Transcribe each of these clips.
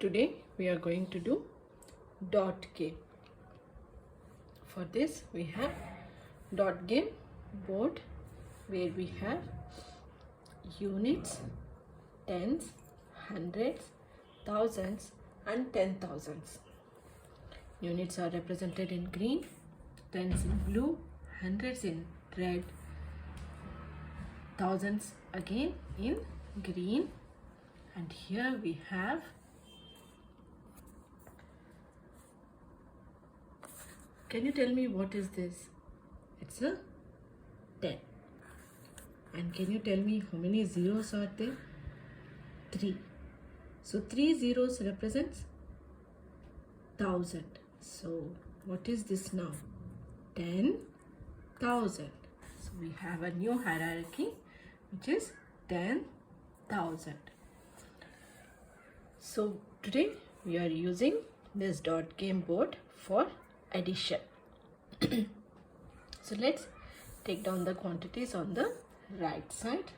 Today we are going to do dot game. For this we have dot game board where we have units, tens, hundreds, thousands and 10,000s. Units are represented in green, tens in blue, hundreds in red, thousands again in green, and here we have can you tell me what is this? It's a 10. And can you tell me how many zeros are there? 3. So 3 zeros represents 1000. So what is this now? 10,000. So we have a new hierarchy which is 10,000. So today we are using this dot game board for addition. So let's take down the quantities on the right side.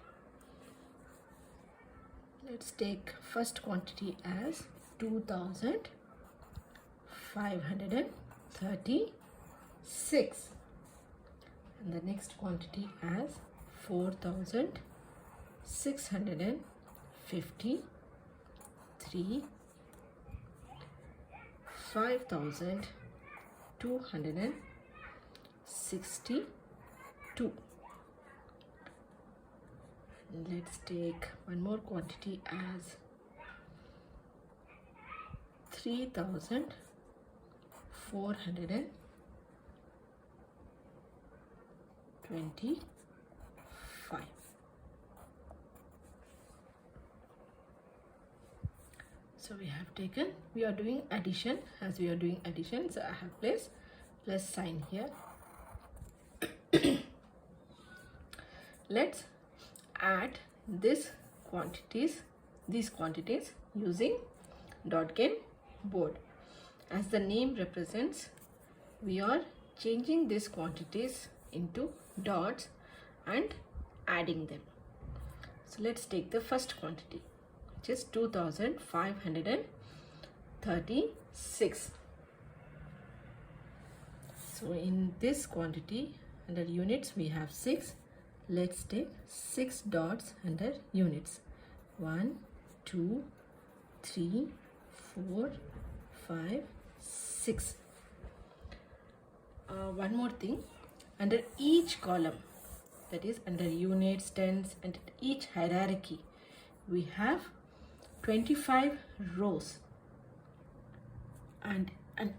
Let's take first quantity as 2,536 and the next quantity as 4,653, 5,262. Let's take one more quantity as 3,425. So we are doing addition. As we are doing addition, so I have placed plus sign here. Let's add these quantities using dot game board. As the name represents, we are changing these quantities into dots and adding them. So let's take the first quantity, which is 2,536. So in this quantity under units we have 6. Let's take 6 dots under units. 1, 2, 3, 4, 5, 6. One more thing, under each column, that is under units, tens, and each hierarchy, we have 25 rows, and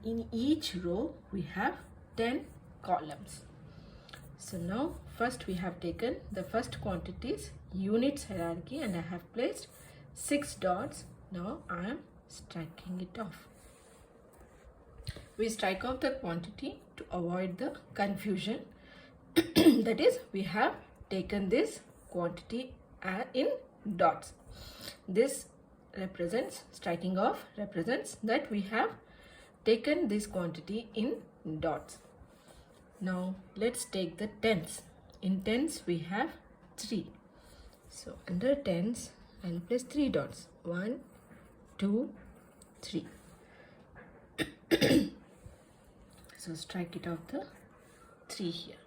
in each row we have 10 columns. So now first we have taken the first quantities units hierarchy and I have placed 6 dots. Now I am striking it off. We strike off the quantity to avoid the confusion. That is, we have taken this quantity in dots. This represents, striking off represents that we have taken this quantity in dots. Now let's take the tens. In tens we have 3. So under tens I will place 3 dots. 1, 2, 3. So strike it off the 3 here.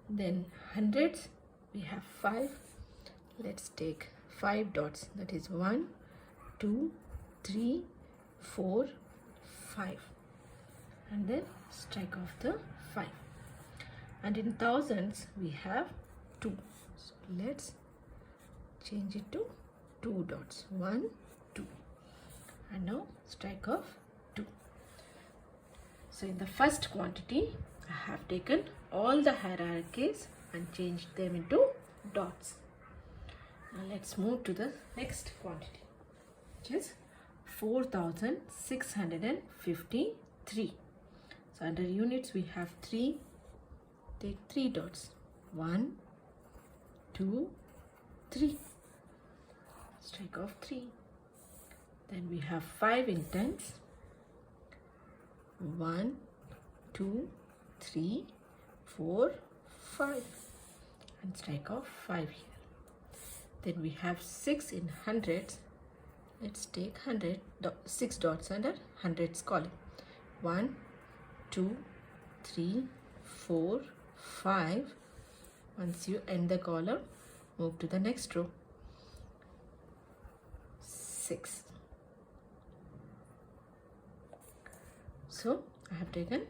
Then hundreds we have 5. Let's take 5 dots. That is 1, 2, 3, 4, 5. And then strike off the 5. And in thousands we have 2. So let's change it to 2 dots. 1, 2. And now strike off 2. So in the first quantity I have taken all the hierarchies and changed them into dots. Now let's move to the next quantity, which is 4,653. So under units we have 3. Take 3 dots. 1, 2, 3. Strike off 3. Then we have 5 in tens. 1, 2, 3, 4, 5. And strike off 5 here. Then we have 6 in hundreds. let's take 6 dots under hundreds column. 1, 2, 3, 4, 5. Once you end the column, move to the next row. 6. So I have taken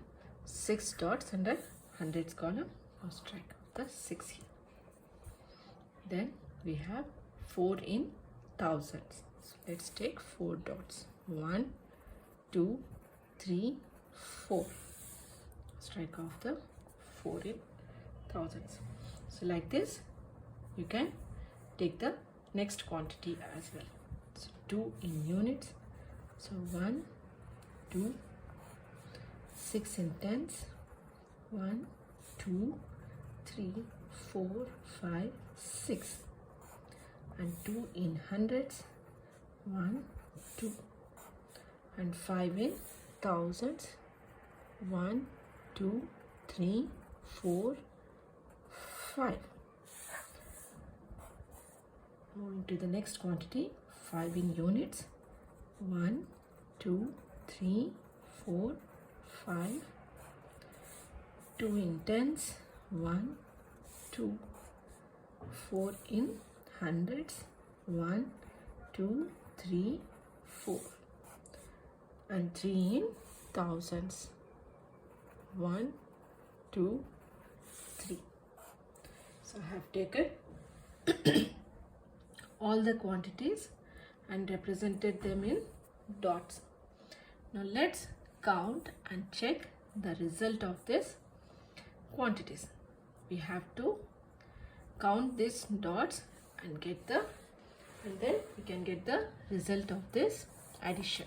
6 dots under hundreds column. Now strike the 6 here. Then we have 4 in thousands. So let's take 4 dots. 1, 2, 3, 4. Strike off the 4 in thousands. So like this, you can take the next quantity as well. So 2 in units. So 1, 2, 6 in tens. 1, 2, 3, 4, 5, 6. And 2 in hundreds. 1, 2. And 5 in thousands. 1, 2, 3, 4, 5. Moving to the next quantity, 5 in units. 1, 2, 3, 4, 5. 2 in tens. 1, 2. 4 in hundreds. 1, 2, 3, 4. And 3 in thousands. 1, 2, 3. So I have taken all the quantities and represented them in dots. Now let's count and check the result of this quantities. We have to count these dots and then we can get the result of this addition.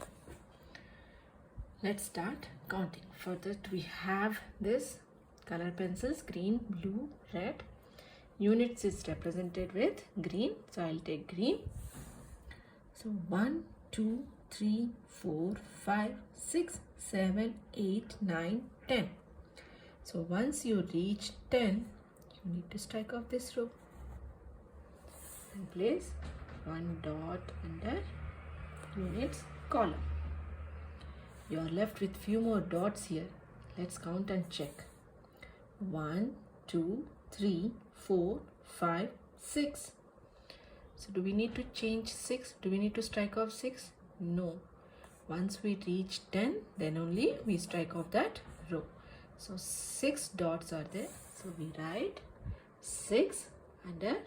Let's start counting. For that we have this color pencils, green, blue, red. Units is represented with green, so I'll take green. So 1, 2, 3, 4, 5, 6, 7, 8, 9, 10. So once you reach 10, you need to strike off this row and place 1 dot under units column. You are left with few more dots here. Let's count and check. 1, 2, 3, 4, 5, 6. So do we need to change 6? Do we need to strike off 6? No. Once we reach 10, then only we strike off that row. So 6 dots are there. So we write 6 under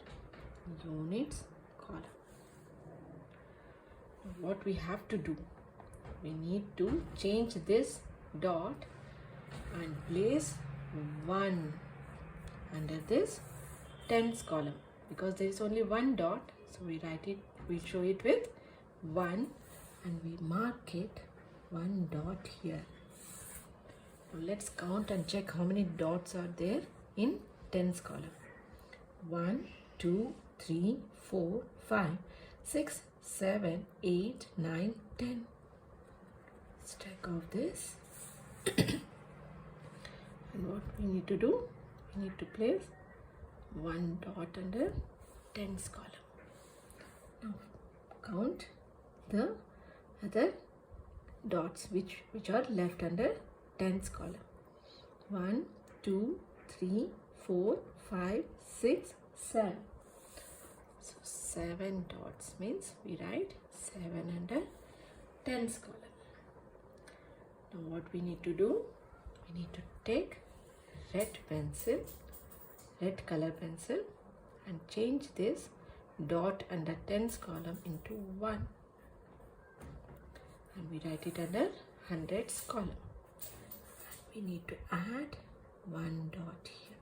units column. Now what we have to do? We need to change this dot and place 1 under this tens column, because there is only 1 dot, so we write it, we show it with 1 and we mark it 1 dot here. Now let's count and check how many dots are there in tens column. 1, 2, 3, 4, 5, 6, 7, 8, 9, 10. Strike off this. And what we need to do? We need to place 1 dot under tens column. Now count the other dots which are left under tens column. 1, 2, 3, 4, 5, 6, 7. So 7 dots means we write 7 under tens column. Now what we need to do? We need to take red color pencil and change this dot under tens column into 1. And we write it under hundreds column. We need to add 1 dot here.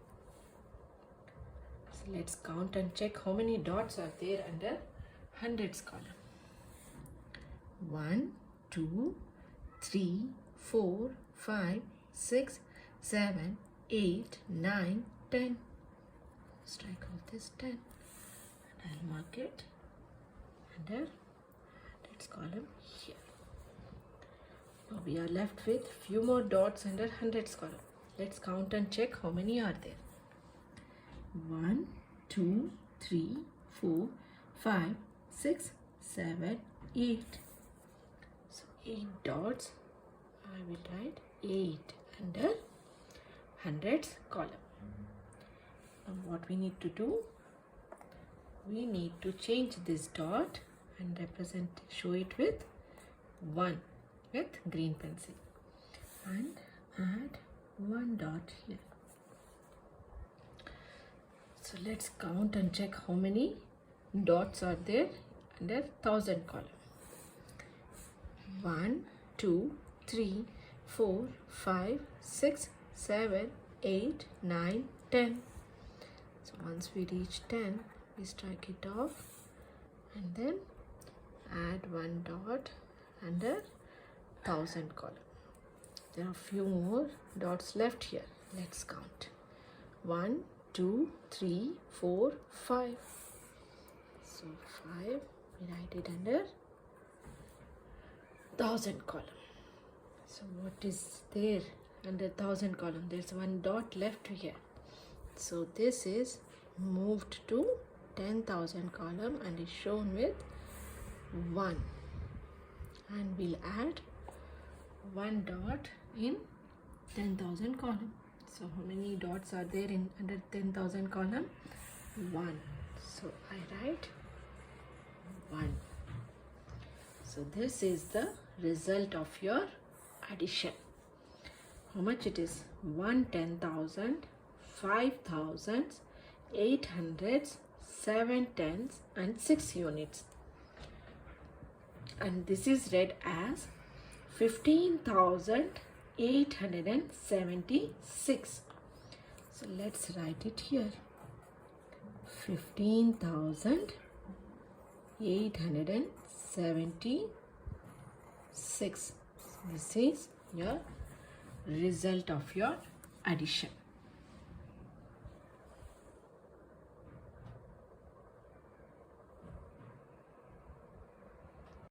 So let's count and check how many dots are there under hundreds column. 1, 2, 3, 4, 5, 6, 7, 8, 9, 10. Strike off this 10 and I'll mark it under hundreds column here. Now we are left with few more dots under hundreds column. Let's count and check how many are there. 1, 2, 3, 4, 5, 6, 7, 8. So 8 dots. I will write 8 under hundreds column. And what we need to do, we need to change this dot and show it with 1 with green pencil, and add 1 dot here. So let's count and check how many dots are there under 1000 column. 1, 2, 3, 4, 5, 6, 7, 8, 9, 10. So once we reach 10, we strike it off and then add 1 dot under 1000 column. There are few more dots left here. Let's count. 1, 2, 3, 4, 5. So 5, we write it under 1000 column. So what is there under 1000 column? There's 1 dot left here. So this is moved to 10,000 column and is shown with 1. And we'll add 1 dot in 10,000 column. So how many dots are there in under 10,000 column? 1. So I write 1. So this is the result of your addition. How much it is? 1 10,000, 5,000, 800s, 7 tens and 6 units. And this is read as 15,876. So let's write it here. 15,876. This is your result of your addition.